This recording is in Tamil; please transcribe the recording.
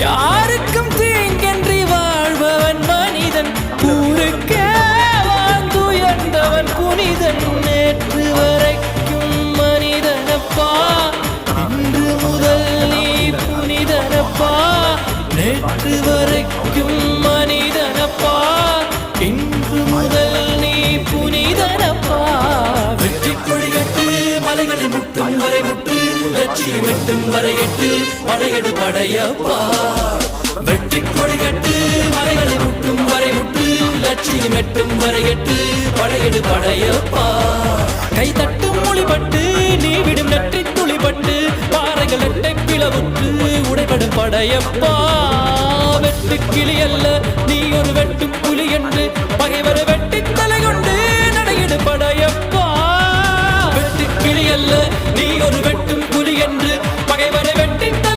யாருக்கும் தீங்கன்றி வாழ்பவன் மனிதன், ஊருக்கே வாழ்ந்துயர்ந்தவன் புனிதன். நேற்று வரைக்கும் மனிதனப்பா, இன்று முதல் நீ புனிதனப்பா. நேற்று வரைக்கும் மனிதனப்பா, இன்று முதல் நீ புனிதனப்பா. வெற்றி கொடிகட்டு மலைகளை முட்டும் வரை முட்டு, லட்சியம் எட்டும் வரை எட்டு, படையெடு படையப்பா. வெற்றி கொடிகட்டு மலைகளை முட்டும் வரை முட்டு, லட்சியம் எட்டும் வரை எட்டு, படையெடு படையப்பா. கை தட்டும் மொழிபட்டு நீ விடும் நெற்றி துளிபட்டு, பாறைகள் எட்டை பிளவுற்று உடைபடும் படையப்பா. வெட்டு கிளி அல்ல நீ ஒரு வெட்டும் புலி என்று, பகைவரை வெட்டி தலை கொண்டு நடையிடு படையப்பா. வெட்டு கிளி அல்ல நீ ஒரு வெட்டும் புலி என்று, பகைவரை